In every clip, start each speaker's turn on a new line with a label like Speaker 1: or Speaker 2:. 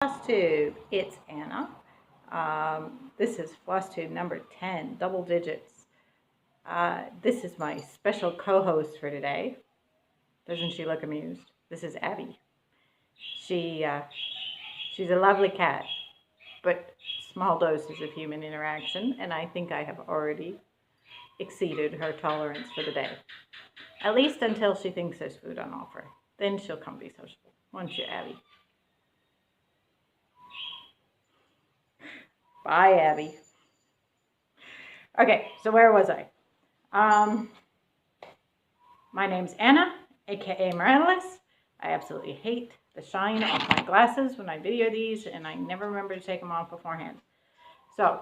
Speaker 1: Flosstube, it's Anna. This is Flosstube number 10, double digits. This is my special co-host for today. Doesn't she look amused? This is Abby. She's a lovely cat, but small doses of human interaction, and I think I have already exceeded her tolerance for the day. At least until she thinks there's food on offer. Then she'll come be sociable. Won't you, Abby? Bye, Abby. Okay, so where was I? My name's Anna, aka Morales. I absolutely hate the shine off my glasses when I video these, and I never remember to take them off beforehand. So,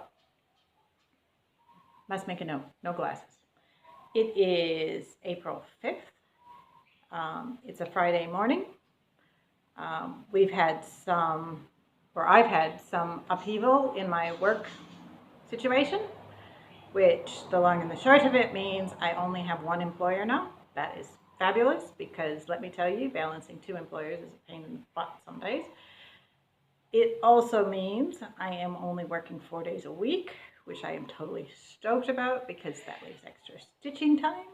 Speaker 1: let's make a note. No glasses. It is April 5th. It's a Friday morning. I've had some upheaval in my work situation, which the long and the short of it means I only have one employer now. That is fabulous because let me tell you, balancing two employers is a pain in the butt some days. It also means I am only working 4 days a week, which I am totally stoked about because that leaves extra stitching time.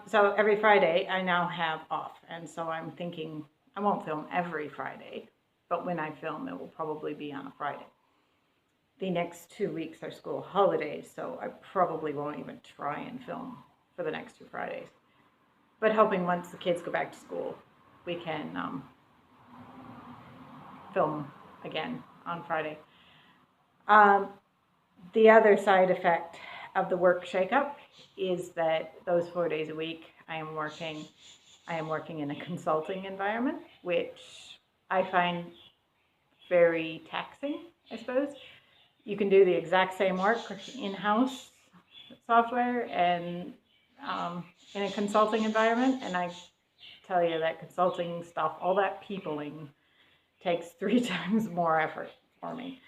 Speaker 1: So every Friday I now have off, and so I'm thinking I won't film every Friday, but when I film it will probably be on a Friday. The next 2 weeks are school holidays, so I probably won't even try and film for the next 2 Fridays. But hoping once the kids go back to school, we can film again on Friday. The other side effect of the work shakeup is that those 4 days a week I am working in a consulting environment, which I find very taxing, I suppose. You can do the exact same work in-house software and in a consulting environment, and I tell you that consulting stuff, all that peopling, takes 3 times more effort for me.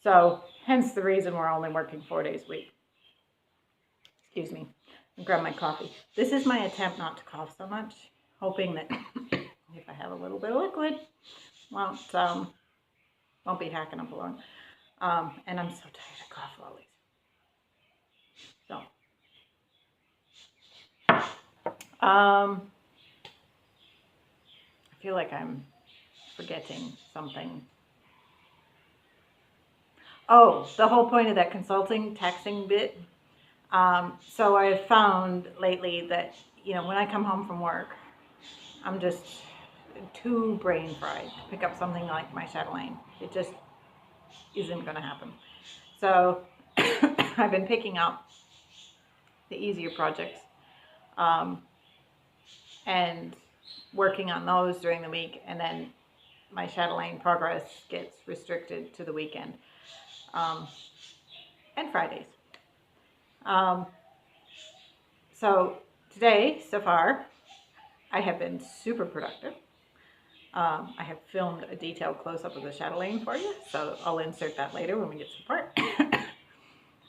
Speaker 1: So hence the reason we're only working 4 days a week. Excuse me, I'll grab my coffee. This is my attempt not to cough so much, hoping that if I have a little bit of liquid, won't be hacking up a lung. And I'm so tired of cough lollies. So, I feel like I'm forgetting something. Oh, the whole point of that consulting, taxing bit. So I've found lately that, when I come home from work, I'm just too brain fried to pick up something like my Chatelaine. It just isn't going to happen. So I've been picking up the easier projects and working on those during the week, and then my Chatelaine progress gets restricted to the weekend and Fridays. So today, so far, I have been super productive. I have filmed a detailed close-up of the Chatelaine for you, so I'll insert that later when we get to the part.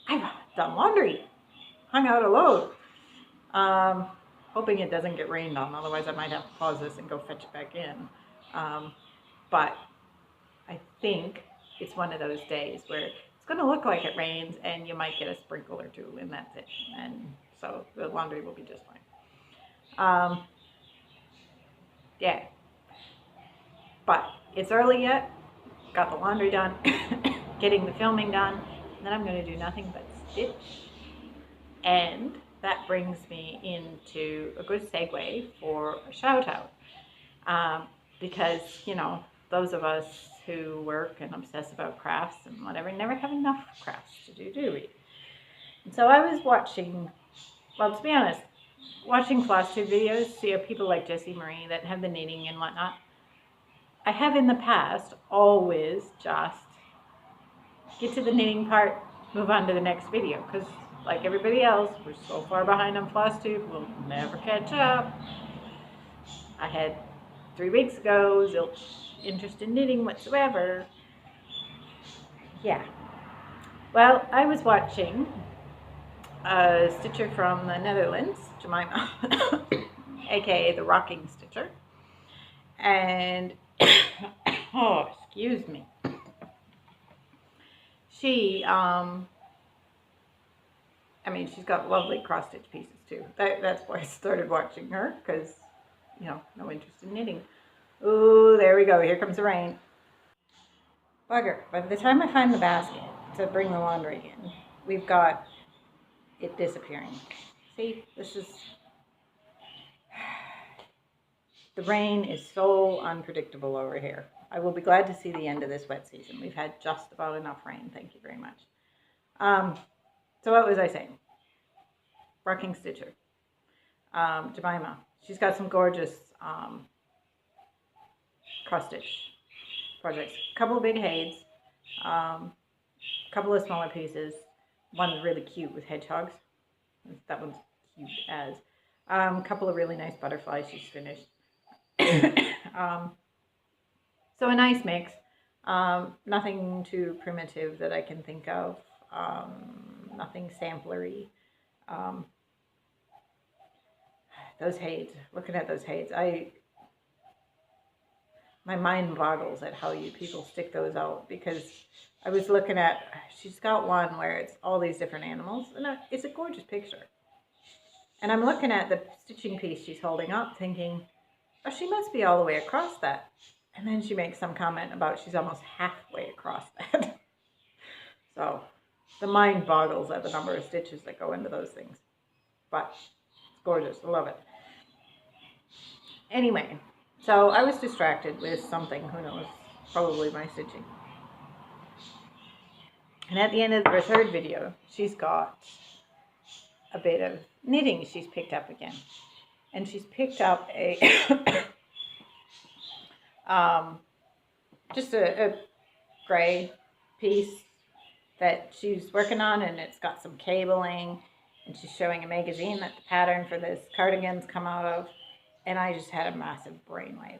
Speaker 1: I've done laundry, hung out a load, hoping it doesn't get rained on, otherwise I might have to pause this and go fetch it back in. But I think it's one of those days where it's going to look like it rains and you might get a sprinkle or two, and that's it. And so the laundry will be just fine. Yeah. But it's early yet, got the laundry done, getting the filming done, and then I'm going to do nothing but stitch. And that brings me into a good segue for a shout out. Because, those of us who work and obsess about crafts and whatever never have enough crafts to do we? And so I was watching, to be honest, watching Flosstube videos, see people like Jessie Marie that have the knitting and whatnot. I have in the past always just get to the knitting part, move on to the next video, because like everybody else, we're so far behind on Flosstube, we'll never catch up. I had 3 weeks ago zilch interest in knitting whatsoever. Yeah. Well, I was watching a stitcher from the Netherlands, Gemima, aka the Rocking Stitcher, and Oh, excuse me. She, I mean, she's got lovely cross-stitch pieces too. That's why I started watching her, because, you know, no interest in knitting. Ooh, there we go. Here comes the rain. Bugger. By the time I find the basket to bring the laundry in, we've got it disappearing. See, this is... The rain is so unpredictable over here. I will be glad to see the end of this wet season. We've had just about enough rain. Thank you very much. So what was I saying? Rocking Stitcher. Gemima. She's got some gorgeous cross-stitch projects. A couple of big heids. A couple of smaller pieces. One's really cute with hedgehogs. That one's cute as. A couple of really nice butterflies she's finished. So a nice mix. Nothing too primitive that I can think of. Nothing samplery. Those heids, looking at those heids, my mind boggles at how you people stick those out, because I was looking at, she's got one where it's all these different animals, and it's a gorgeous picture. And I'm looking at the stitching piece she's holding up thinking, oh, she must be all the way across that. And then she makes some comment about she's almost halfway across that. So the mind boggles at the number of stitches that go into those things. But it's gorgeous. I love it. Anyway, so I was distracted with something, who knows, probably my stitching. And at the end of her third video, she's got a bit of knitting she's picked up again. And she's picked up a just a gray piece that she's working on, and it's got some cabling, and she's showing a magazine that the pattern for this cardigan's come out of, and I just had a massive brainwave.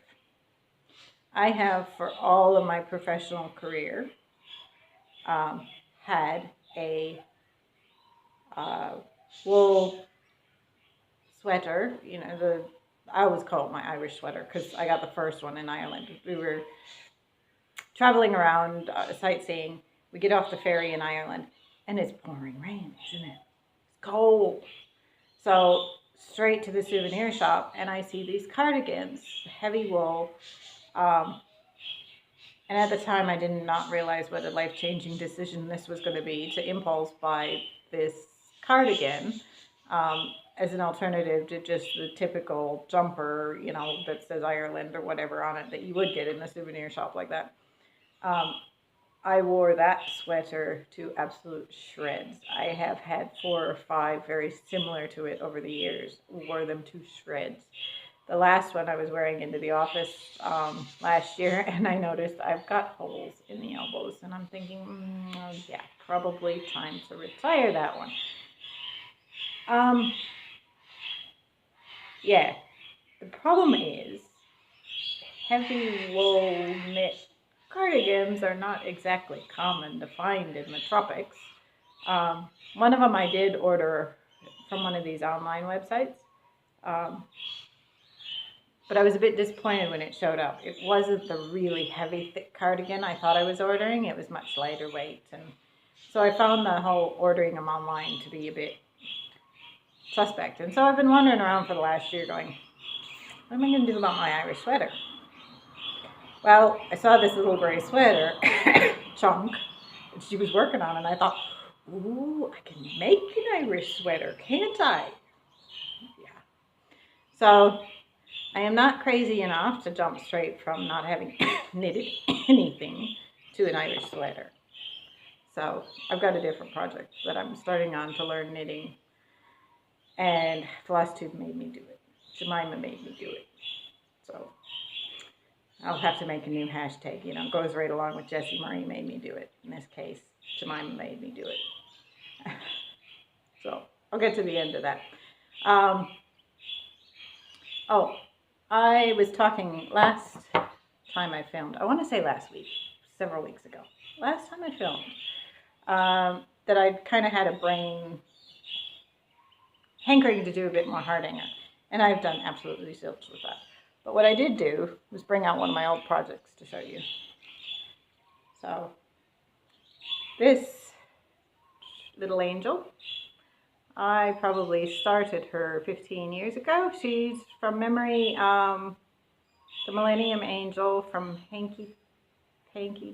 Speaker 1: I have, for all of my professional career, had a wool sweater, you know, I always call it my Irish sweater because I got the first one in Ireland. We were traveling around, sightseeing. We get off the ferry in Ireland, and it's pouring rain, isn't it? It's cold. So straight to the souvenir shop, and I see these cardigans, heavy wool. And at the time, I did not realize what a life-changing decision this was going to be, to impulse buy this cardigan as an alternative to just the typical jumper, you know, that says Ireland or whatever on it that you would get in a souvenir shop like that. I wore that sweater to absolute shreds. I have had 4 or 5 very similar to it over the years. Wore them to shreds. The last one I was wearing into the office last year, and I noticed I've got holes in the elbows, and I'm thinking, yeah, probably time to retire that one. Yeah, the problem is heavy wool knit cardigans are not exactly common to find in the tropics. One of them I did order from one of these online websites, but I was a bit disappointed when it showed up. It wasn't the really heavy, thick cardigan I thought I was ordering. It was much lighter weight, and so I found the whole ordering them online to be a bit suspect. And so I've been wandering around for the last year going, what am I going to do about my Irish sweater? Well, I saw this little gray sweater chunk that she was working on, and I thought, ooh, I can make an Irish sweater, can't I? Yeah. So I am not crazy enough to jump straight from not having knitted anything to an Irish sweater. So I've got a different project that I'm starting on to learn knitting. And Flosstube made me do it. Gemima made me do it. So I'll have to make a new hashtag. You know, it goes right along with Jessie Marie made me do it. In this case, Gemima made me do it. So I'll get to the end of that. Oh, I was talking last time I filmed. I want to say last week, several weeks ago. Last time I filmed, that I'd kind of had a brain hankering to do a bit more harding, and I've done absolutely zilch with that. But what I did do was bring out one of my old projects to show you. So this little angel, I probably started her 15 years ago. She's from memory, the Millennium Angel from Hanky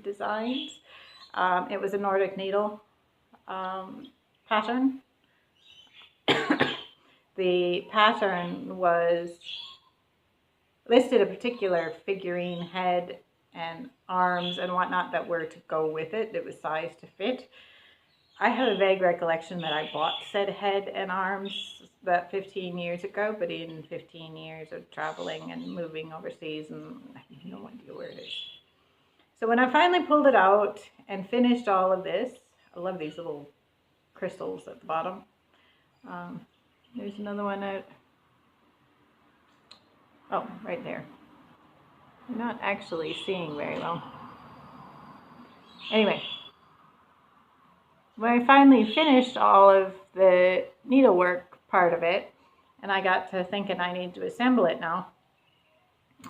Speaker 1: Designs. It was a Nordic needle pattern. The pattern was listed a particular figurine head and arms and whatnot that were to go with it. It was sized to fit. I have a vague recollection that I bought said head and arms that 15 years ago, but in 15 years of traveling and moving overseas, and I have no idea where it is. So when I finally pulled it out and finished all of this, I love these little crystals at the bottom. There's another one out. Oh, right there. I'm not actually seeing very well. Anyway, when I finally finished all of the needlework part of it, and I got to thinking I need to assemble it now,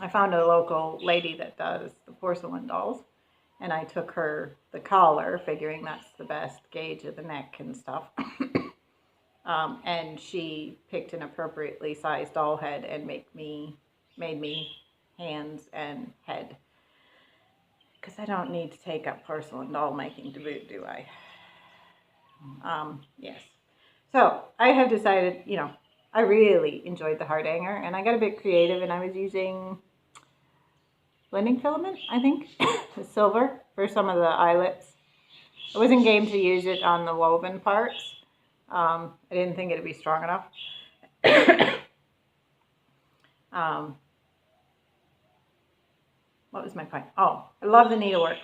Speaker 1: I found a local lady that does the porcelain dolls, and I took her the collar, figuring that's the best gauge of the neck and stuff. And she picked an appropriately sized doll head and made me hands and head. Because I don't need to take up porcelain doll making to boot, do I? Yes. So I have decided, you know, I really enjoyed the heart hanger, and I got a bit creative, and I was using blending filament, I think, silver for some of the eyelets. I wasn't game to use it on the woven parts. I didn't think it'd be strong enough. What was my point? Oh, I love the needlework,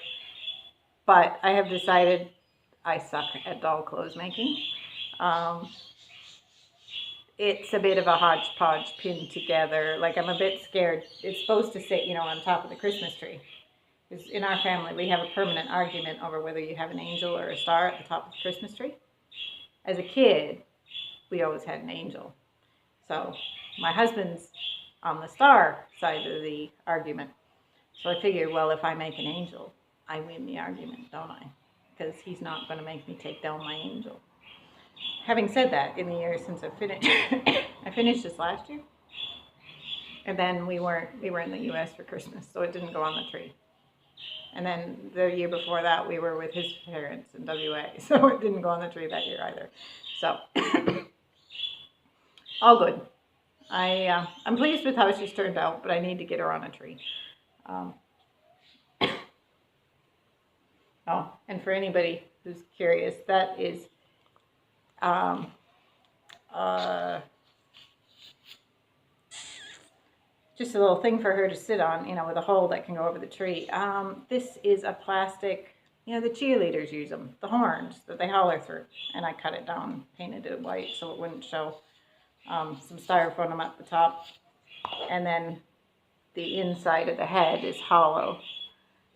Speaker 1: but I have decided I suck at doll clothes making. It's a bit of a hodgepodge pinned together. Like, I'm a bit scared. It's supposed to sit, you know, on top of the Christmas tree. Because in our family, we have a permanent argument over whether you have an angel or a star at the top of the Christmas tree. As a kid, we always had an angel. So my husband's on the star side of the argument. So I figured, well, if I make an angel, I win the argument, don't I? Because he's not going to make me take down my angel. Having said that, in the years since I finished, I finished this last year, and then we were in the U.S. for Christmas, so it didn't go on the tree. And then the year before that, we were with his parents in WA, so it didn't go on the tree that year either. So all good. I'm pleased with how she's turned out, but I need to get her on a tree. Oh, and for anybody who's curious, that is just a little thing for her to sit on, you know, with a hole that can go over the tree. This is a plastic, you know, the cheerleaders use them, the horns that they holler through. And I cut it down, painted it white so it wouldn't show. Some styrofoam at the top. And then the inside of the head is hollow.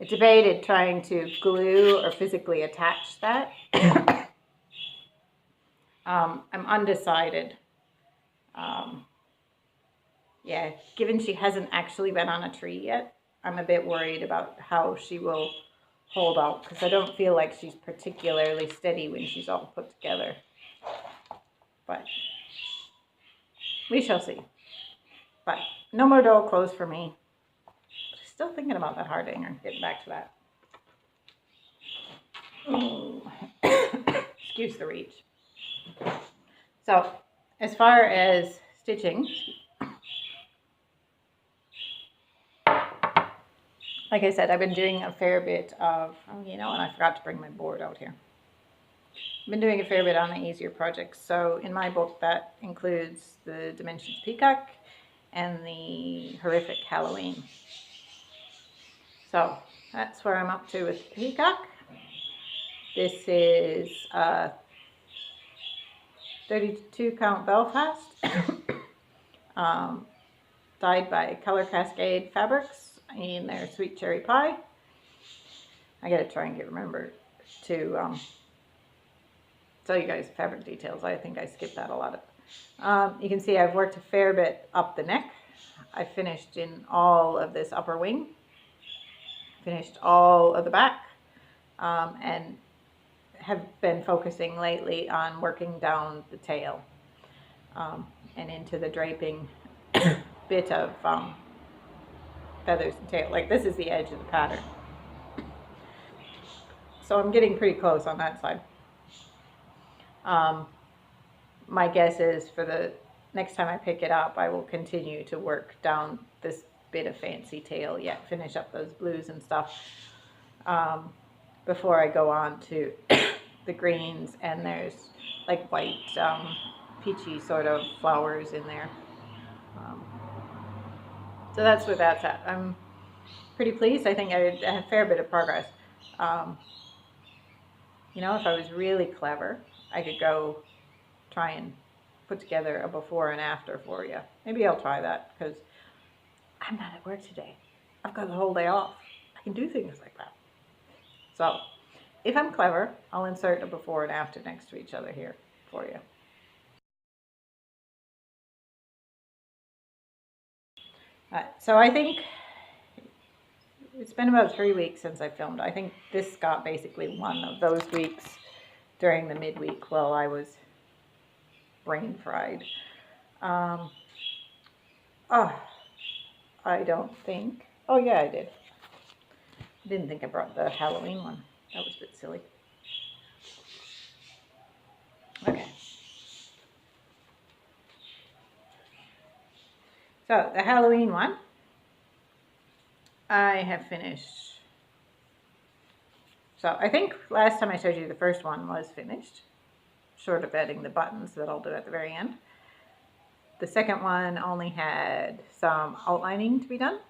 Speaker 1: I debated trying to glue or physically attach that. I'm undecided. Yeah, given she hasn't actually been on a tree yet, I'm a bit worried about how she will hold out, because I don't feel like she's particularly steady when she's all put together. But we shall see. But no more doll clothes for me. Still thinking about that heart hanger. Getting back to that. Oh. Excuse the reach. So, as far as stitching, like I said, I've been doing a fair bit of, oh, you know, and I forgot to bring my board out here. I've been doing a fair bit on the easier projects. So in my book, that includes the Dimensions Peacock and the Horrific Halloween. So that's where I'm up to with Peacock. This is 32 count Belfast, dyed by Color Cascade Fabrics in their Sweet Cherry Pie. I gotta try and remember to tell you guys fabric details. I think I skipped that a lot of. You can see I've worked a fair bit up the neck. I finished in all of this upper wing. Finished all of the back. and have been focusing lately on working down the tail and into the draping bit of feathers and tail. Like this is the edge of the pattern. So I'm getting pretty close on that side. My guess is for the next time I pick it up, I will continue to work down this bit of fancy tail yet, finish up those blues and stuff before I go on to the greens, and there's like white peachy sort of flowers in there. So that's where that's at. I'm pretty pleased. I think I had a fair bit of progress. You know, if I was really clever, I could go try and put together a before and after for you. Maybe I'll try that because I'm not at work today. I've got the whole day off. I can do things like that. So if I'm clever, I'll insert a before and after next to each other here for you. So I think it's been about 3 weeks since I filmed. I think this got basically one of those weeks during the midweek while I was brain fried. Oh, I don't think. Oh yeah, I did. I didn't think I brought the Halloween one. That was a bit silly. Okay. So the Halloween one, I have finished. So I think last time I showed you the first one was finished, short of adding the buttons that I'll do at the very end. The second one only had some outlining to be done.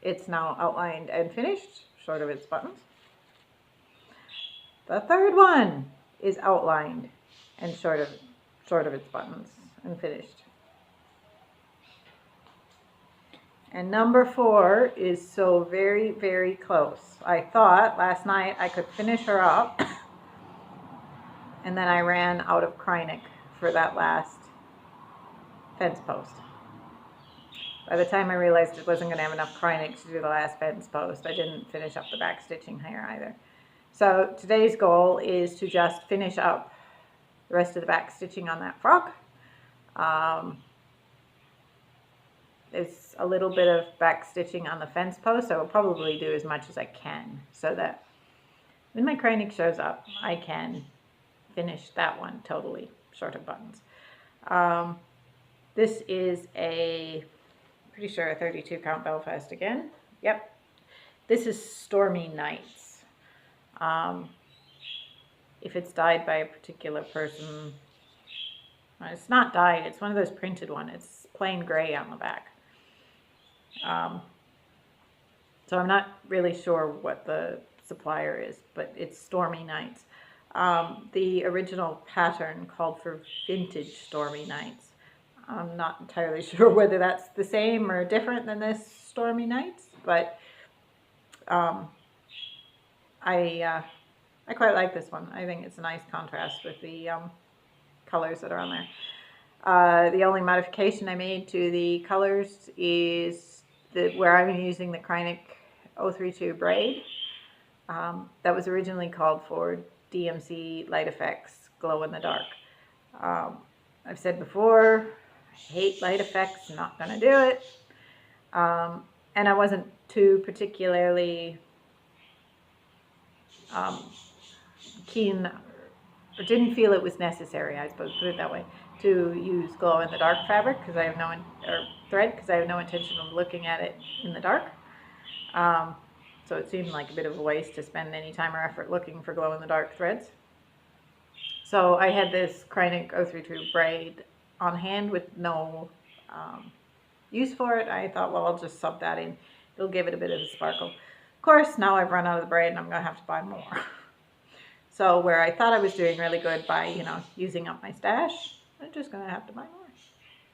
Speaker 1: It's now outlined and finished, short of its buttons. The third one is outlined and short of its buttons and finished. And number 4 is so very, very close. I thought last night I could finish her up, and then I ran out of Krynic for that last fence post. By the time I realized it wasn't going to have enough Krynic to do the last fence post, I didn't finish up the back stitching here either. So today's goal is to just finish up the rest of the back stitching on that frock. There's a little bit of back stitching on the fence post, so I'll probably do as much as I can so that when my Krynic shows up, I can finish that one totally, short of buttons. This is pretty sure a 32 count Belfast again. Yep. This is Stormy Nights. If it's dyed by a particular person, it's not dyed, it's one of those printed ones. It's plain gray on the back. So I'm not really sure what the supplier is, but it's Stormy Nights. The original pattern called for Vintage Stormy Nights. I'm not entirely sure whether that's the same or different than this Stormy Nights, but I quite like this one. I think it's a nice contrast with the colors that are on there. The only modification I made to the colors is where I'm using the Krynic 032 braid. That was originally called for DMC Light Effects Glow in the Dark. I've said before, I hate light effects, I'm not going to do it. And I wasn't too particularly keen, or didn't feel it was necessary, I suppose, put it that way, to use glow in the dark fabric because I have no thread because I have no intention of looking at it in the dark. So it seemed like a bit of a waste to spend any time or effort looking for glow in the dark threads. So I had this Krynic 032 braid on hand with no use for it. I thought, well, I'll just sub that in. It'll give it a bit of a sparkle. Of course, now I've run out of the braid and I'm going to have to buy more. So where I thought I was doing really good by, using up my stash, I'm just going to have to buy more.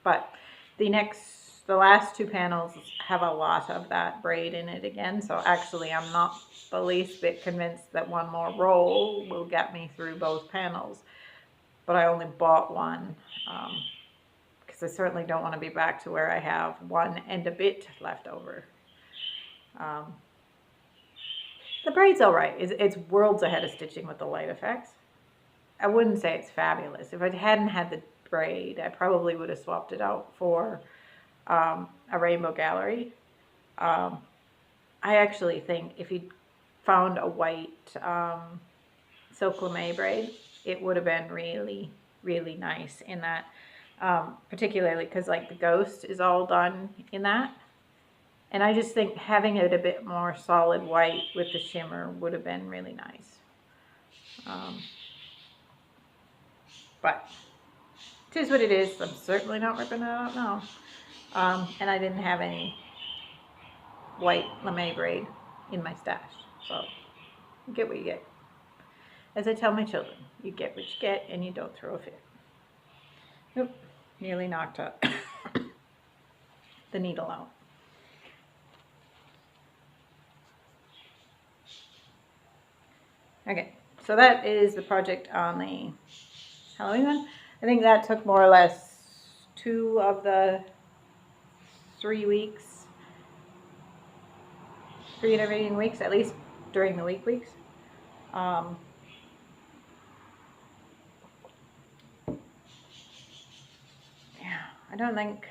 Speaker 1: But the last 2 panels have a lot of that braid in it again. So actually, I'm not the least bit convinced that one more roll will get me through both panels. But I only bought one because I certainly don't want to be back to where I have 1 and a bit left over. The braid's all right. It's worlds ahead of stitching with the light effects. I wouldn't say it's fabulous. If I hadn't had the braid, I probably would have swapped it out for a rainbow gallery. I actually think if you found a white silk lame braid, it would have been really, really nice in that, particularly because like the ghost is all done in that. And I just think having it a bit more solid white with the shimmer would have been really nice. But it is what it is. I'm certainly not ripping it out now. And I didn't have any white lame braid in my stash. So you get what you get. As I tell my children, you get what you get and you don't throw a fit. Oop, nearly knocked up the needle out. Okay, so that is the project on the Halloween one. I think that took more or less 2 of the 3 weeks, 3 intervening weeks, at least during the weeks. Yeah, I don't think,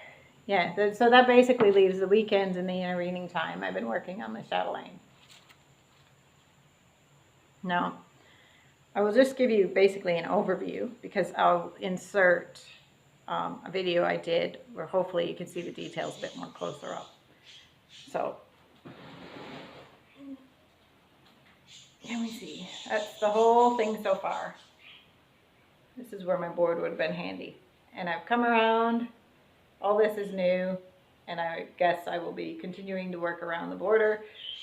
Speaker 1: yeah, so that basically leaves the weekends and the intervening time I've been working on the Chatelaine. Now, I will just give you basically an overview because I'll insert a video I did where hopefully you can see the details a bit more closer up. So, let me see. That's the whole thing so far. This is where my board would have been handy. And I've come around. All this is new. And I guess I will be continuing to work around the border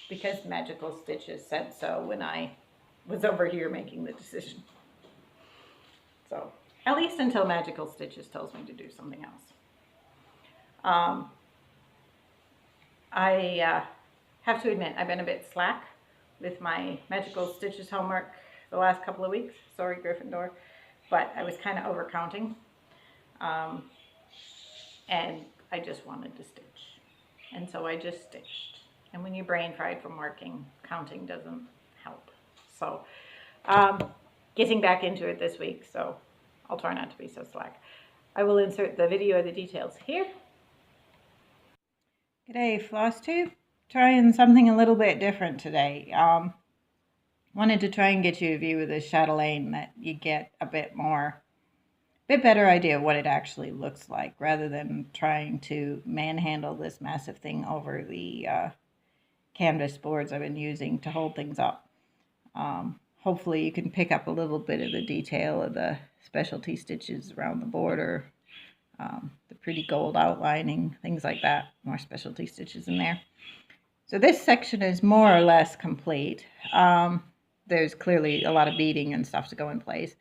Speaker 1: because Magical Stitches said so when I was over here making the decision. So, at least until Magical Stitches tells me to do something else. I have to admit, I've been a bit slack with my Magical Stitches homework the last couple of weeks. Sorry, Gryffindor. But I was kind of overcounting. And I just wanted to stitch. And so I just stitched. And when you're brain fried from working, counting doesn't help. So, getting back into it this week, so I'll try not to be so slack. I will insert the video of the details here. G'day, Flosstube. Trying something a little bit different today. Wanted to try and get you a view of the Chatelaine that you get a bit better idea of what it actually looks like, rather than trying to manhandle this massive thing over the canvas boards I've been using to hold things up. Hopefully you can pick up a little bit of the detail of the specialty stitches around the border, the pretty gold outlining, things like that, more specialty stitches in there. So this section is more or less complete. There's clearly a lot of beading and stuff to go in place.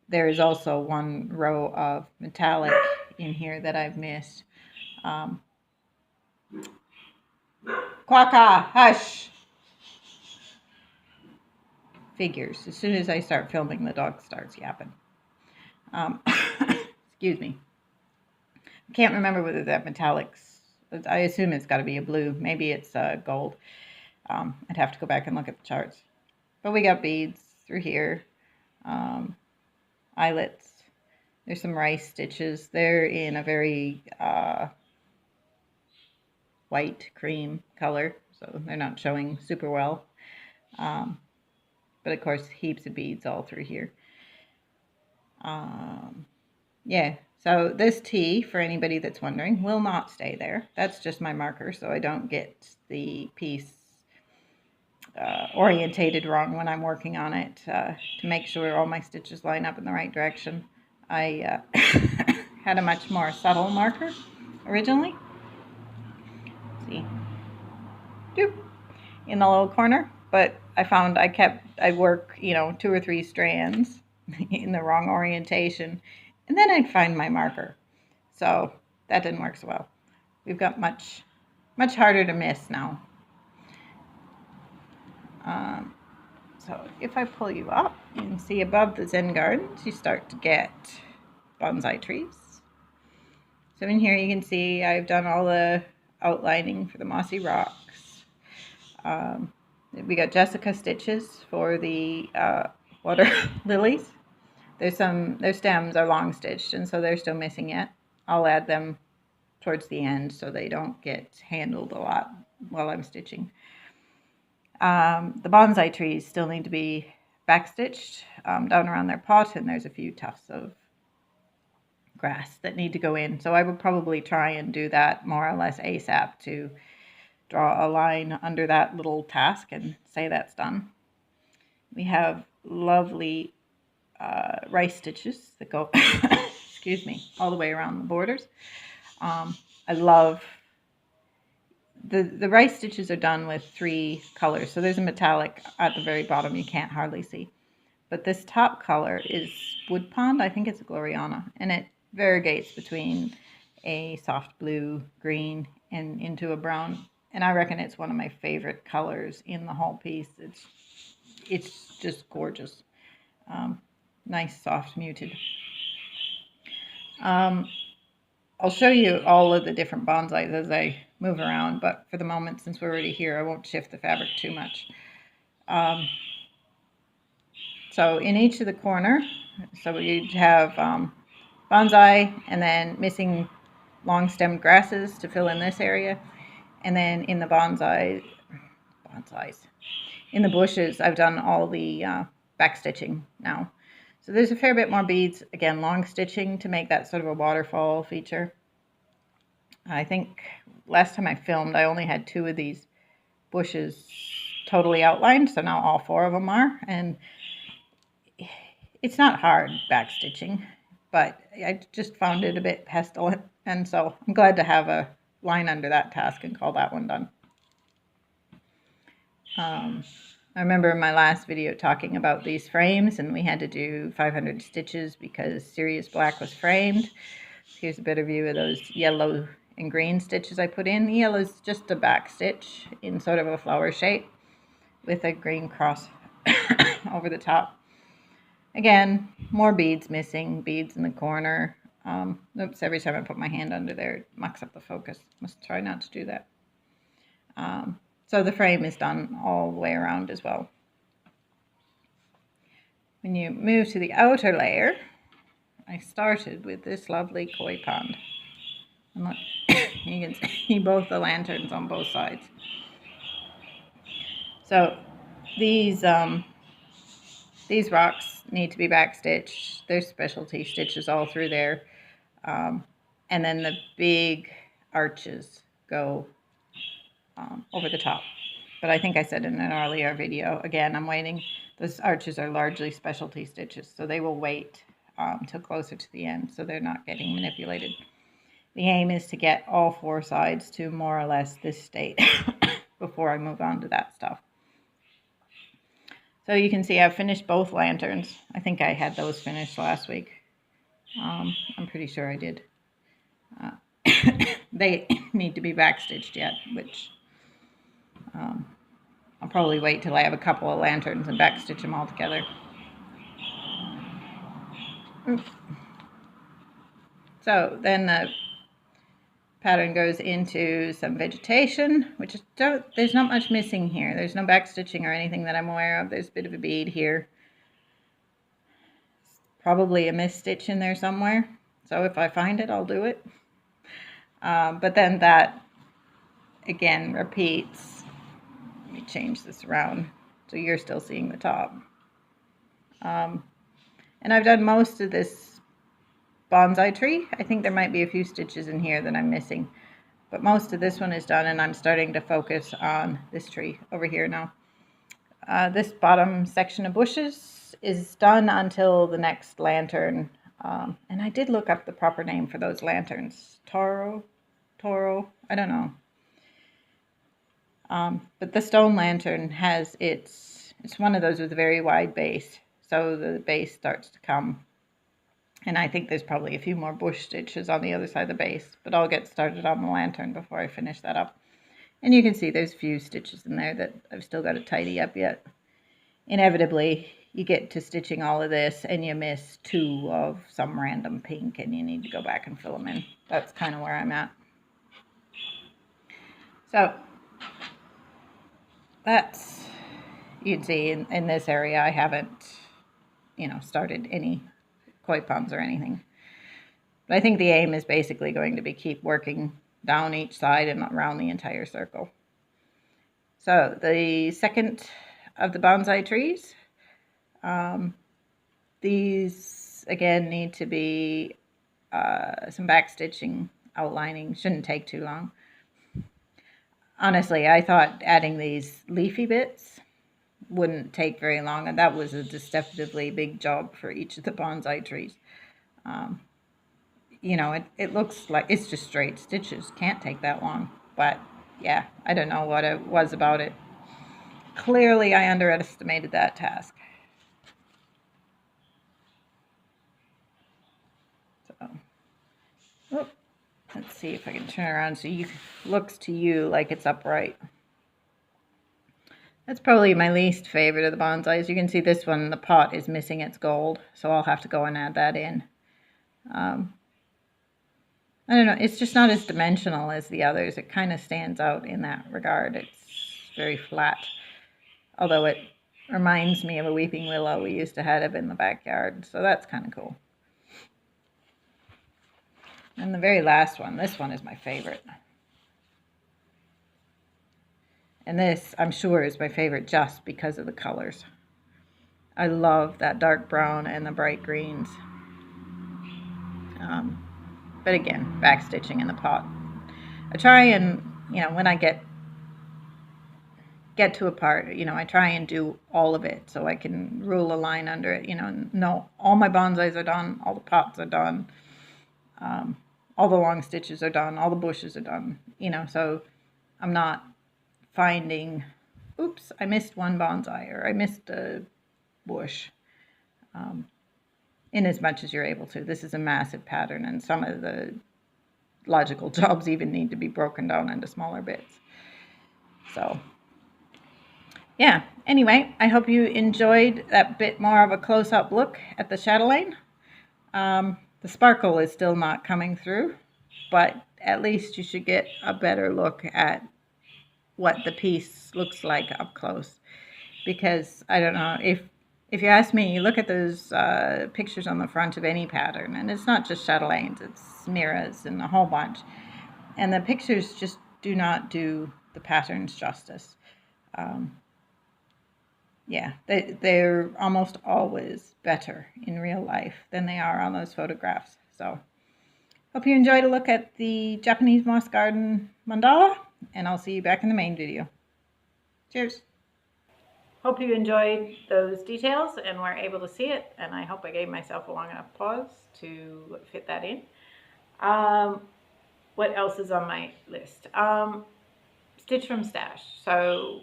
Speaker 1: There is also one row of metallic in here that I've missed. Quacka, hush! Figures. As soon as I start filming, the dog starts yapping. Excuse me. I can't remember whether that metallic's, I assume it's got to be a blue. Maybe it's gold. I'd have to go back and look at the charts. But we got beads through here. Eyelets. There's some rice stitches. They're in a very white cream color, so they're not showing super well. But of course, heaps of beads all through here. Yeah, so this T, for anybody that's wondering, will not stay there. That's just my marker, so I don't get the piece orientated wrong when I'm working on it, to make sure all my stitches line up in the right direction. I had a much more subtle marker originally. Let's see, doop, in the little corner, but I found I'd work, 2 or 3 strands in the wrong orientation, and then I'd find my marker. So that didn't work so well. We've got much harder to miss now. So if I pull you up, you can see above the Zen Gardens, you start to get bonsai trees. So in here you can see I've done all the outlining for the mossy rocks. We got Jessica stitches for the water lilies. Their stems are long stitched, and so they're still missing yet. I'll add them towards the end so they don't get handled a lot while I'm stitching. The bonsai trees still need to be backstitched down around their pot, and there's a few tufts of grass that need to go in. So I would probably try and do that more or less ASAP to draw a line under that little task and say that's done. We have lovely rice stitches that go, excuse me, all the way around the borders. I love the rice stitches are done with 3 colors. So there's a metallic at the very bottom you can't hardly see. But this top color is Wood Pond. I think it's a Gloriana, and it variegates between a soft blue, green, and into a brown. And I reckon it's one of my favorite colors in the whole piece. It's just gorgeous. Nice, soft, muted. I'll show you all of the different bonsais as I move around, but for the moment, since we're already here, I won't shift the fabric too much. So in each of the corner, so you'd have bonsai, and then missing long-stemmed grasses to fill in this area. And then in the bonsais, in the bushes, I've done all the back stitching now. So there's a fair bit more beads, again, long stitching to make that sort of a waterfall feature. I think last time I filmed, I only had 2 of these bushes totally outlined, so now all 4 of them are. And it's not hard back stitching, but I just found it a bit pestilent, and so I'm glad to have a line under that task and call that one done. I remember in my last video talking about these frames, and we had to do 500 stitches because Sirius Black was framed. Here's a better view of those yellow and green stitches I put in. The yellow is just a back stitch in sort of a flower shape with a green cross over the top. Again, more beads missing, beads in the corner. Oops, every time I put my hand under there, it mucks up the focus. Must try not to do that. So the frame is done all the way around as well. When you move to the outer layer, I started with this lovely koi pond. And look, you can see both the lanterns on both sides. So these rocks need to be backstitched. There's specialty stitches all through there. And then the big arches go over the top. But I think I said in an earlier video, again, I'm waiting. Those arches are largely specialty stitches, so they will wait till closer to the end, so they're not getting manipulated. The aim is to get all 4 sides to more or less this state before I move on to that stuff. So you can see I've finished both lanterns. I think I had those finished last week. I'm pretty sure I did. They need to be backstitched yet, which I'll probably wait till I have a couple of lanterns and backstitch them all together. So then the pattern goes into some vegetation, which is there's not much missing here. There's no backstitching or anything that I'm aware of. There's a bit of a bead here. Probably a missed stitch in there somewhere. So if I find it, I'll do it. But then that, again, repeats. Let me change this around so you're still seeing the top. And I've done most of this bonsai tree. I think there might be a few stitches in here that I'm missing. But most of this one is done, and I'm starting to focus on this tree over here now. This bottom section of bushes is done until the next lantern. And I did look up the proper name for those lanterns. Toro, I don't know. But the stone lantern has it's one of those with a very wide base. So the base starts to come. And I think there's probably a few more bush stitches on the other side of the base. But I'll get started on the lantern before I finish that up. And you can see there's a few stitches in there that I've still got to tidy up yet. Inevitably, you get to stitching all of this and you miss 2 of some random pink and you need to go back and fill them in. That's kind of where I'm at. So that's You can see in this area I haven't, you know, started any koi ponds or anything. But I think the aim is basically going to be keep working down each side and around the entire circle. So the second of the bonsai trees, these again need to be some backstitching, outlining. Shouldn't take too long. Honestly, I thought adding these leafy bits wouldn't take very long, and that was a deceptively big job for each of the bonsai trees. You know, it looks like it's just straight stitches. Can't take that long. But yeah, I don't know what it was about it. Clearly, I underestimated that task. So, let's see if I can turn around so it looks to you like it's upright. That's probably my least favorite of the bonsais. You can see this one, the pot is missing its gold, so I'll have to go and add that in. I don't know, it's just not as dimensional as the others. It kind of stands out in that regard. It's very flat, although it reminds me of a weeping willow we used to have in the backyard, so that's kind of cool. And the very last one, this one is my favorite. And this, I'm sure, is my favorite just because of the colors. I love that dark brown and the bright greens. But again, backstitching in the pot. I try and, you know, when I get to a part, you know, I try and do all of it so I can rule a line under it, you know, all my bonsais are done, all the pots are done, all the long stitches are done, all the bushes are done, you know, so I'm not finding, oops, I missed one bonsai or I missed a bush. In as much as you're able to. This is a massive pattern, and some of the logical jobs even need to be broken down into smaller bits. So, yeah. Anyway, I hope you enjoyed that bit more of a close-up look at the chatelaine. The sparkle is still not coming through, but at least you should get a better look at what the piece looks like up close. Because, I don't know, if you ask me, you look at those pictures on the front of any pattern, and it's not just chatelaines, it's miras and a whole bunch. And the pictures just do not do the patterns justice. Yeah, they're almost always better in real life than they are on those photographs. So, hope you enjoyed a look at the Japanese moss garden mandala, and I'll see you back in the main video. Cheers! Hope you enjoyed those details and were able to see it, and I hope I gave myself a long enough pause to fit that in. What else is on my list? Stitch from Stash. So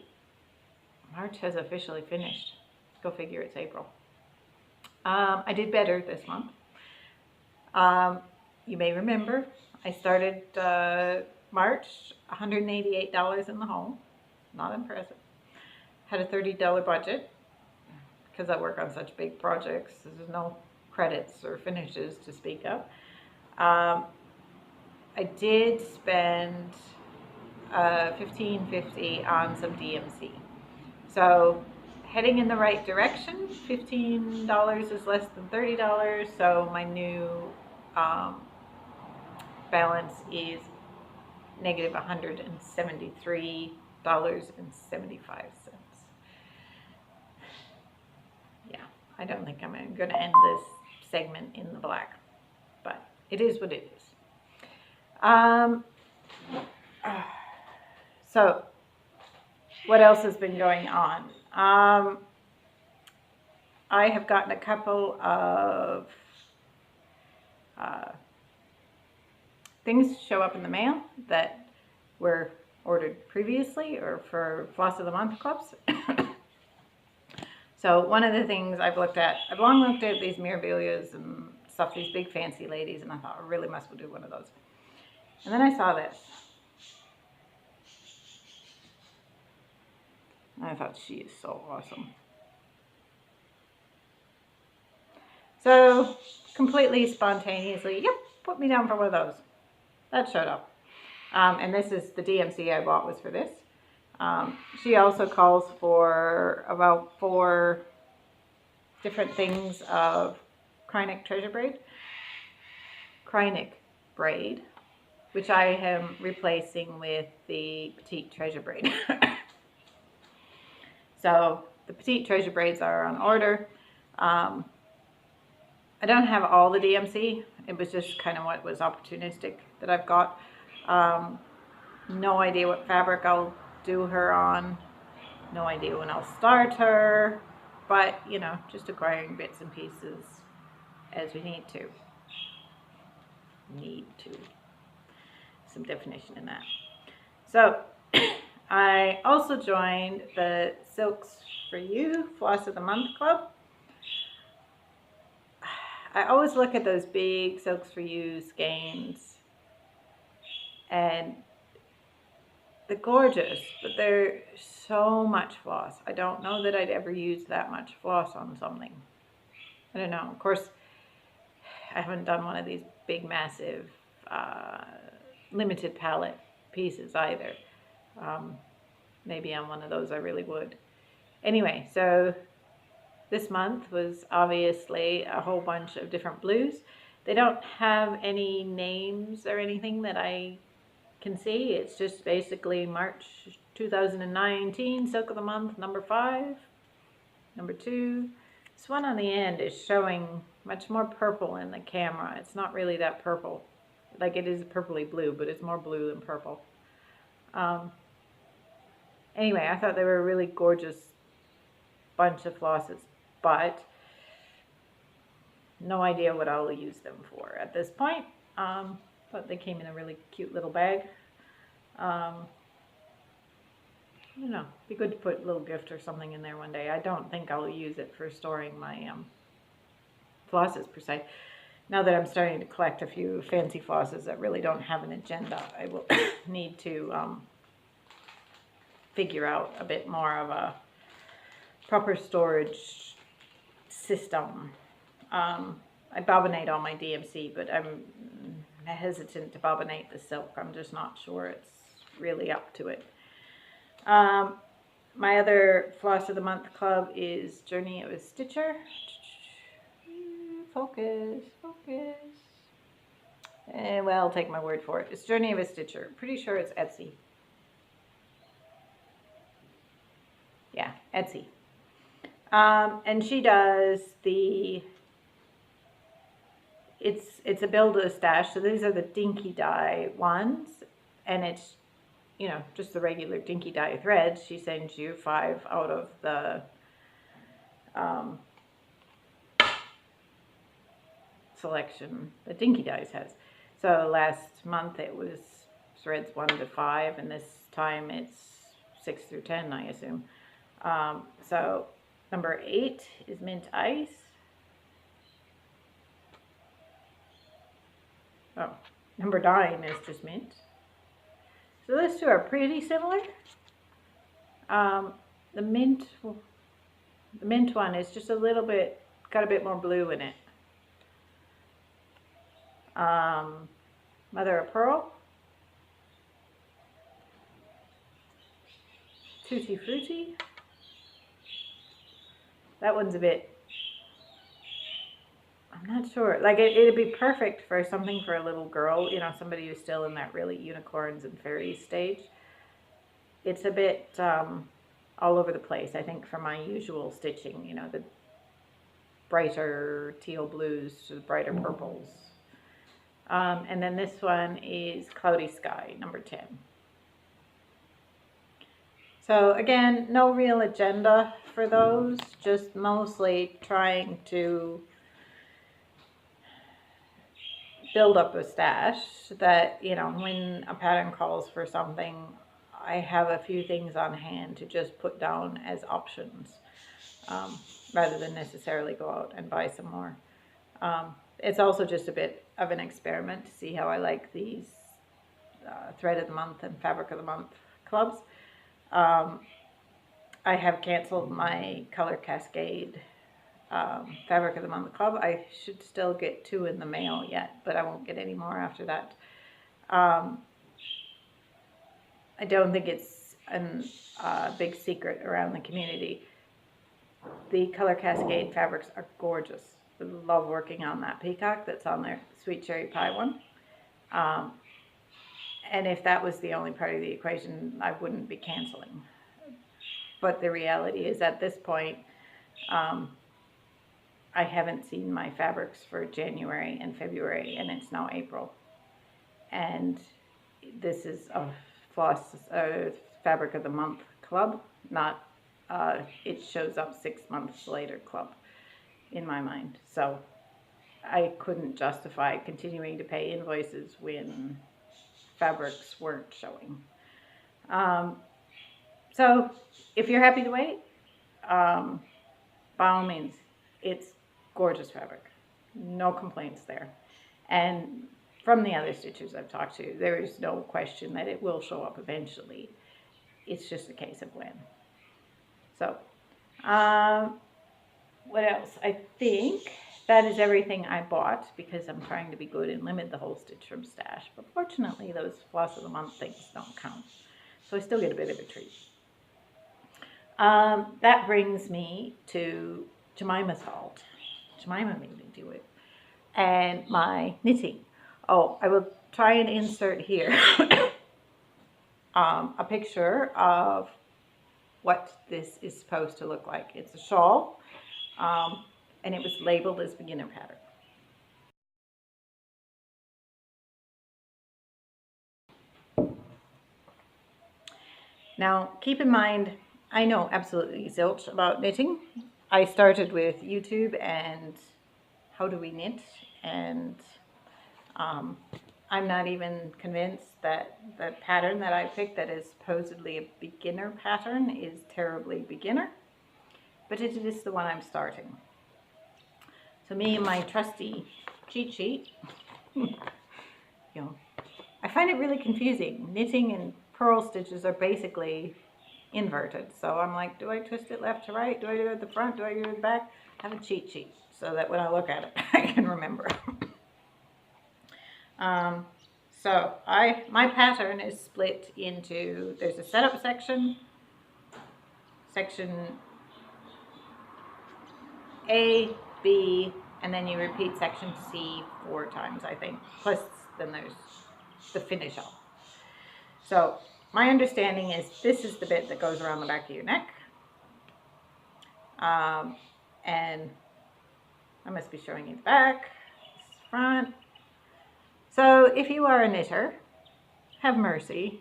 Speaker 1: March has officially finished. Go figure, it's April. I did better this month. You may remember I started March, $188 in the hole. Not impressive. Had a $30 budget because I work on such big projects. There's no credits or finishes to speak of. I did spend $15.50 on some DMC. So heading in the right direction. $15 is less than $30. So my new balance is negative $173.75. I don't think I'm going to end this segment in the black, but it is what it is. So, what else has been going on? I have gotten a couple of things show up in the mail that were ordered previously or for Floss of the Month clubs. So one of the things I've long looked at these mirabilias and stuff, these big fancy ladies, and I thought I really must do one of those. And then I saw this. And I thought, she is so awesome. So completely spontaneously, yep, put me down for one of those. That showed up. And this is the DMC I bought was for this. She also calls for about 4 different things of Krynic braid, which I am replacing with the petite treasure braid. So the petite treasure braids are on order. I don't have all the DMC. It was just kind of what was opportunistic that I've got. No idea what fabric I'll do her on. No idea when I'll start her. But, you know, just acquiring bits and pieces as we need to. Some definition in that. So I also joined the Silks for You Floss of the Month Club. I always look at those big Silks for You skeins and they're gorgeous, but they're so much floss. I don't know that I'd ever use that much floss on something. I don't know. Of course, I haven't done one of these big, massive, limited palette pieces either. Maybe on one of those I really would. Anyway, so this month was obviously a whole bunch of different blues. They don't have any names or anything that I can see. It's just basically March 2019, Silk of the Month, number 5, number 2. This one on the end is showing much more purple in the camera. It's not really that purple. Like it is purpley blue, but it's more blue than purple. Anyway, I thought they were a really gorgeous bunch of flosses, but no idea what I'll use them for at this point. But they came in a really cute little bag. I don't know, be good to put a little gift or something in there one day. I don't think I'll use it for storing my flosses per se. Now that I'm starting to collect a few fancy flosses that really don't have an agenda, I will need to figure out a bit more of a proper storage system. I bobbinate all my DMC, but I'm hesitant to bobbinate the silk. I'm just not sure it's really up to it. My other Floss of the Month club is Journey of a Stitcher. Focus. Well, take my word for it. It's Journey of a Stitcher. Pretty sure it's Etsy. Yeah, Etsy. And she does the, it's a Build-A-Stash. So these are the dinky dye ones, and it's, you know, just the regular dinky dye threads. She sends you 5 out of the selection that Dinky Dyes has. So last month it was threads 1 to 5, and this time it's 6 through 10, I assume. So number 8 is Mint Ice. Oh, number 9 is just mint. So those two are pretty similar. The mint one is just a little bit, got a bit more blue in it. Mother of Pearl. Tutti Frutti. That one's a bit, I'm not sure. Like it'd be perfect for something for a little girl, you know, somebody who's still in that really unicorns and fairies stage. It's a bit all over the place, I think, for my usual stitching, you know, the brighter teal blues to the brighter purples. And then this one is Cloudy Sky, number 10. So again, no real agenda for those, just mostly trying to build up a stash that, you know, when a pattern calls for something, I have a few things on hand to just put down as options, rather than necessarily go out and buy some more. It's also just a bit of an experiment to see how I like these Thread of the Month and Fabric of the Month clubs. I have canceled my Color Cascade Fabric of the Month club. I should still get 2 in the mail yet, but I won't get any more after that. I don't think it's a big secret around the community. The Color Cascade fabrics are gorgeous. I love working on that Peacock that's on there, Sweet Cherry Pie one. And if that was the only part of the equation, I wouldn't be canceling. But the reality is, at this point, I haven't seen my fabrics for January and February, and it's now April. And this is a fabric of the month club, not it shows up 6 months later club in my mind. So I couldn't justify continuing to pay invoices when fabrics weren't showing. So if you're happy to wait, by all means, it's gorgeous fabric. No complaints there. And from the other stitchers I've talked to, there is no question that it will show up eventually. It's just a case of when. So, what else? I think that is everything I bought because I'm trying to be good and limit the whole stitch from stash. But fortunately, those floss of the month things don't count. So I still get a bit of a treat. That brings me to Jemima's haul. Gemima made me do it. And my knitting. Oh, I will try and insert here a picture of what this is supposed to look like. It's a shawl, and it was labeled as beginner pattern. Now, keep in mind, I know absolutely zilch about knitting. I started with YouTube and how do we knit, and I'm not even convinced that the pattern that I picked that is supposedly a beginner pattern is terribly beginner, but it is the one I'm starting. So me and my trusty cheat sheet, you know, I find it really confusing. Knitting and purl stitches are basically inverted. So I'm like, do I twist it left to right? Do I do it at the front? Do I do it at the back? I have a cheat sheet so that when I look at it, I can remember. So my pattern is split into, there's a setup section, section A, B, and then you repeat section C 4 times, I think. Plus then there's the finish off. So my understanding is this is the bit that goes around the back of your neck. And I must be showing you the back, this is the front. So if you are a knitter, have mercy.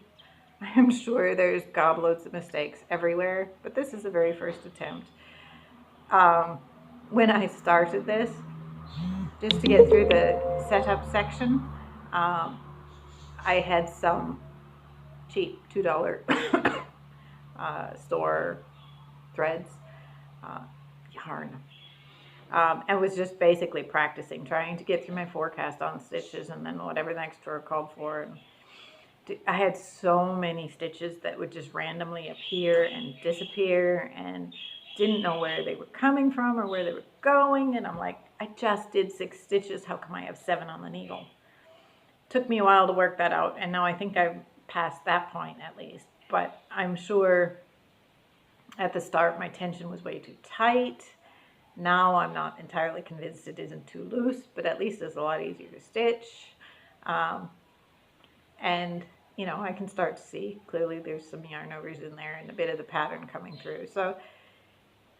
Speaker 1: I am sure there's gobloads of mistakes everywhere, but this is the very first attempt. When I started this, just to get through the setup section, I had some cheap $2 store threads, yarn. And was just basically practicing, trying to get through my forecast on stitches and then whatever the next drawer called for. And I had so many stitches that would just randomly appear and disappear and didn't know where they were coming from or where they were going. And I'm like, I just did 6 stitches. How come I have 7 on the needle? Took me a while to work that out. And now I think I've passed that point at least. But I'm sure at the start my tension was way too tight. Now I'm not entirely convinced it isn't too loose, but at least it's a lot easier to stitch. And, you know, I can start to see, clearly there's some yarn overs in there and a bit of the pattern coming through. So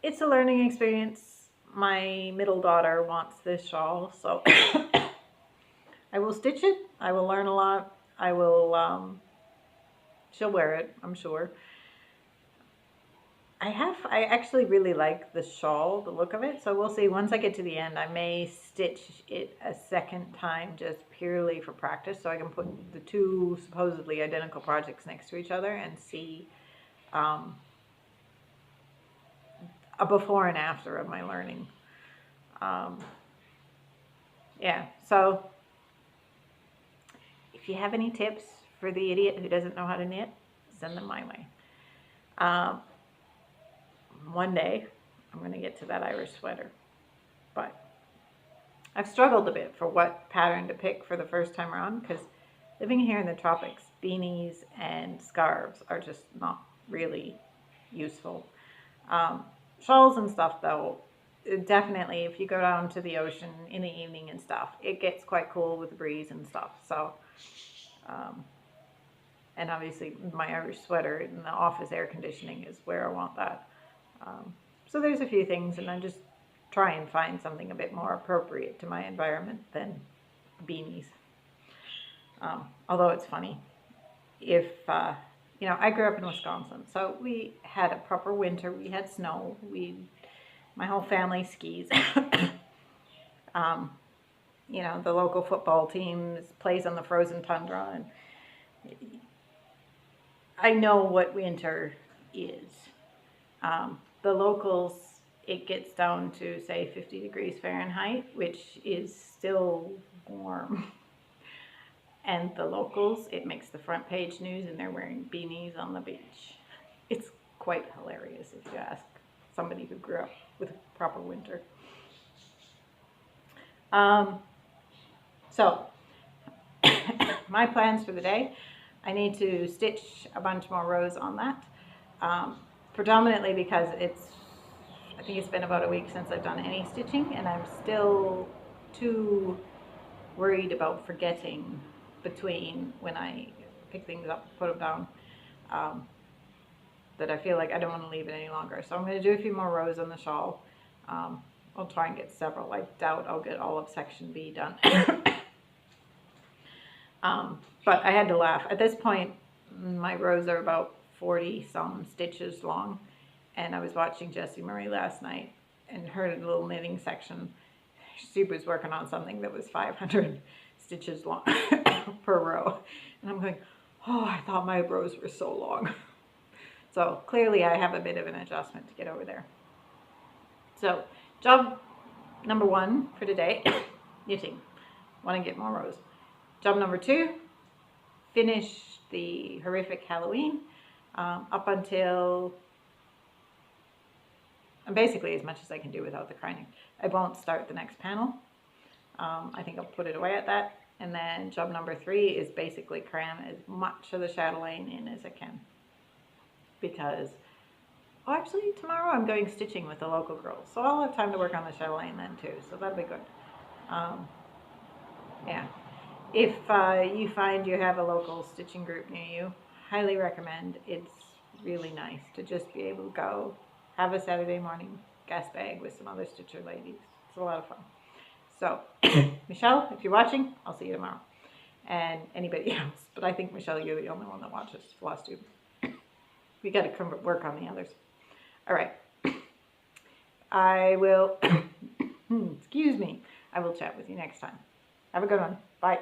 Speaker 1: it's a learning experience. My middle daughter wants this shawl, so I will stitch it. I will learn a lot. I will, she'll wear it, I'm sure. I actually really like the shawl, the look of it, so we'll see. Once I get to the end, I may stitch it a second time just purely for practice, so I can put the 2 supposedly identical projects next to each other and see a before and after of my learning. Yeah, so if you have any tips for the idiot who doesn't know how to knit, send them my way. One day I'm going to get to that Irish sweater, but I've struggled a bit for what pattern to pick for the first time around because living here in the tropics, beanies and scarves are just not really useful. Shawls and stuff though, definitely if you go down to the ocean in the evening and stuff, it gets quite cool with the breeze and stuff. So, and obviously my Irish sweater in the office air conditioning is where I want that. So there's a few things, and I just try and find something a bit more appropriate to my environment than beanies. Although it's funny, if I grew up in Wisconsin, so we had a proper winter. We had snow. My whole family skis. The local football team plays on the frozen tundra, and I know what winter is. The locals, it gets down to say 50 degrees Fahrenheit, which is still warm. And the locals, it makes the front page news, and they're wearing beanies on the beach. It's quite hilarious if you ask somebody who grew up with a proper winter. So, my plans for the day, I need to stitch a bunch more rows on that. Predominantly because I think it's been about a week since I've done any stitching, and I'm still too worried about forgetting between when I pick things up, put them down, that I feel like I don't want to leave it any longer. So I'm going to do a few more rows on the shawl. I'll try and get several. I doubt I'll get all of section B done. But I had to laugh. At this point, my rows are about 40 some stitches long, and I was watching Jessie Marie last night, and her little knitting section, she was working on something that was 500 stitches long per row, and I'm going, oh, I thought my rows were so long. So clearly I have a bit of an adjustment to get over there. So job number 1 for today, knitting. Want to get more rows. Job number 2, finish the horrific Halloween up until, and basically as much as I can do without the cryining. I won't start the next panel. I think I'll put it away at that. And then job number 3 is basically cram as much of the chatelaine in as I can. Because, actually tomorrow I'm going stitching with the local girls, so I'll have time to work on the chatelaine then too, so that'll be good. Yeah. If you find you have a local stitching group near you, highly recommend. It's really nice to just be able to go have a Saturday morning gas bag with some other stitcher ladies. It's a lot of fun. So, Michelle, if you're watching, I'll see you tomorrow. And anybody else, but I think, Michelle, you're the only one that watches Flosstube. We got to work on the others. All right. I will, excuse me, I will chat with you next time. Have a good one. Bye.